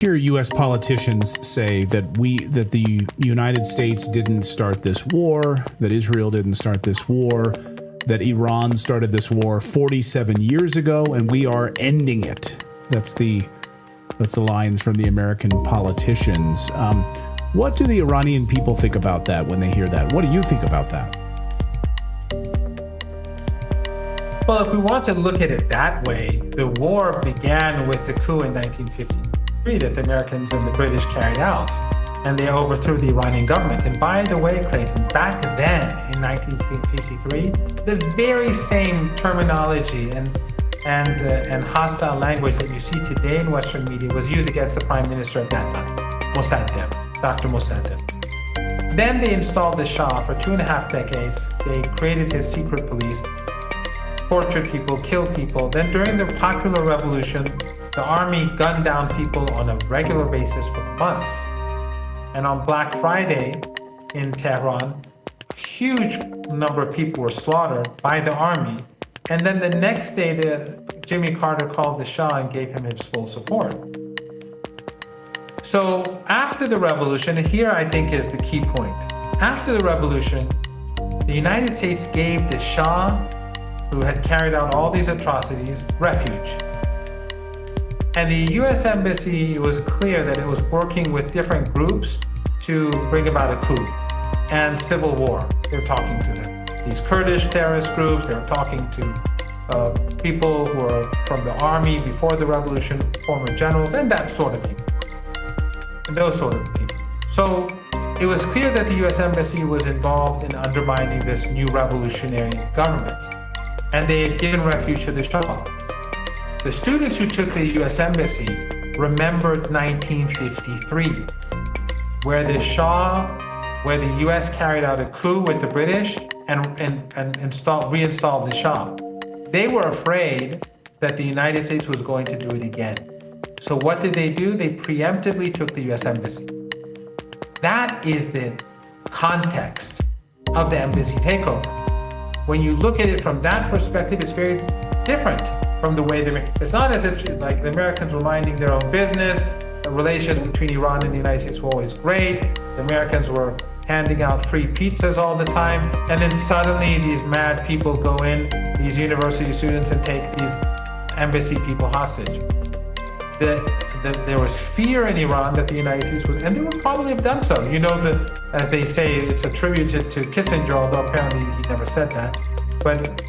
hear U.S. politicians say that the United States didn't start this war, that Israel didn't start this war, that Iran started this war 47 years ago, and we are ending it. That's the lines from the American politicians. What do the Iranian people think about that when they hear that? What do you think about that? Well, if we want to look at it that way, the war began with the coup in 1953 that the Americans and the British carried out, and they overthrew the Iranian government. And by the way, Clayton, back then in 1953, the very same terminology and hostile language that you see today in Western media was used against the prime minister at that time, Dr. Mossadegh. Then they installed the Shah for 2.5 decades. They created his secret police, tortured people, killed people. Then during the popular revolution, the army gunned down people on a regular basis for months. And on Black Friday in Tehran, a huge number of people were slaughtered by the army. And then the next day, Jimmy Carter called the Shah and gave him his full support. So after the revolution, and here I think is the key point. After the revolution, the United States gave the Shah, who had carried out all these atrocities, refuge. And the U.S. Embassy, it was clear that it was working with different groups to bring about a coup and civil war. They're talking to these Kurdish terrorist groups, they're talking to people who were from the army before the revolution, former generals, and that sort of people. And those sort of people. So it was clear that the U.S. Embassy was involved in undermining this new revolutionary government. And they had given refuge to the Shah. The students who took the U.S. Embassy remembered 1953, where the Shah, where the U.S. carried out a coup with the British and reinstalled the Shah. They were afraid that the United States was going to do it again. So what did they do? They preemptively took the U.S. Embassy. That is the context of the embassy takeover. When you look at it from that perspective, it's very different from the way it's not as if like the Americans were minding their own business. The relations between Iran and the United States were always great. The Americans were handing out free pizzas all the time. And then suddenly these mad people go in, these university students, and take these embassy people hostage. There was fear in Iran that the United States would, and they would probably have done so. You know that, as they say, it's attributed to Kissinger, although apparently he never said that. But,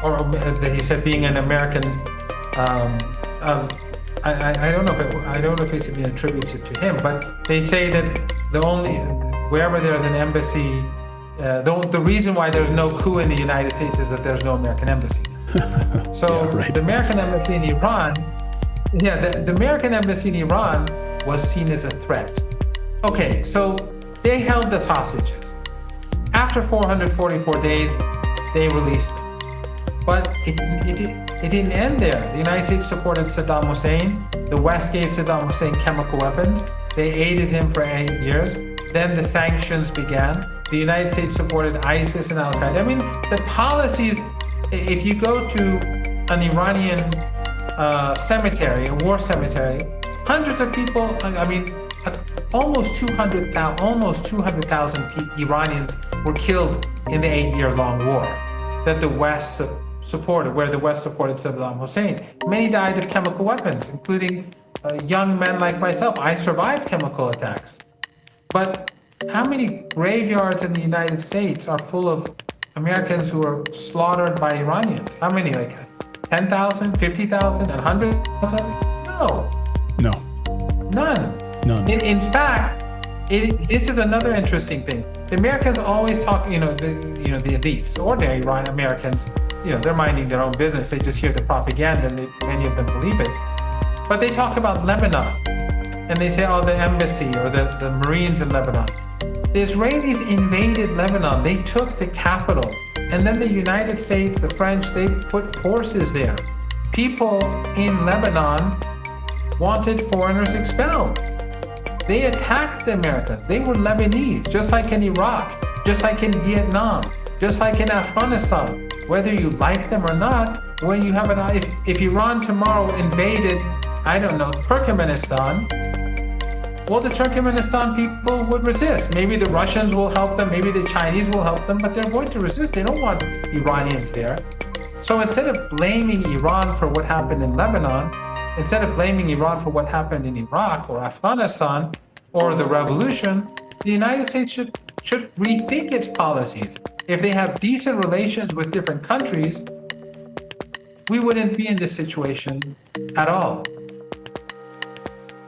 or that he said being an American, I don't know if it's been attributed to him, but they say that wherever there's an embassy, the reason why there's no coup in the United States is that there's no American embassy. So yeah, right. The American embassy in Iran, the American embassy in Iran was seen as a threat. Okay, so they held the hostages. After 444 days, they released them. But it didn't end there. The United States supported Saddam Hussein. The West gave Saddam Hussein chemical weapons. They aided him for 8 years. Then the sanctions began. The United States supported ISIS and Al-Qaeda. I mean, the policies, if you go to an Iranian cemetery, a war cemetery, hundreds of people, almost 200,000 Iranians were killed in the 8-year-long war that the West supported, where the West supported Saddam Hussein. Many died of chemical weapons, including young men like myself. I survived chemical attacks. But how many graveyards in the United States are full of Americans who were slaughtered by Iranians? How many, like 10,000, 50,000, 100,000? No. None. In fact, this is another interesting thing. The Americans always talk, the elites, the ordinary Americans, they're minding their own business. They just hear the propaganda and many of them believe it. But they talk about Lebanon and they say, oh, the embassy or the Marines in Lebanon. The Israelis invaded Lebanon. They took the capital. And then the United States, the French, they put forces there. People in Lebanon wanted foreigners expelled. They attacked the Americans. They were Lebanese, just like in Iraq, just like in Vietnam, just like in Afghanistan. Whether you like them or not, when you have if Iran tomorrow invaded, I don't know, Turkmenistan, well, the Turkmenistan people would resist. Maybe the Russians will help them, maybe the Chinese will help them, but they're going to resist. They don't want Iranians there. So instead of blaming Iran for what happened in Lebanon, instead of blaming Iran for what happened in Iraq or Afghanistan or the revolution, the United States should rethink its policies. If they have decent relations with different countries, we wouldn't be in this situation at all.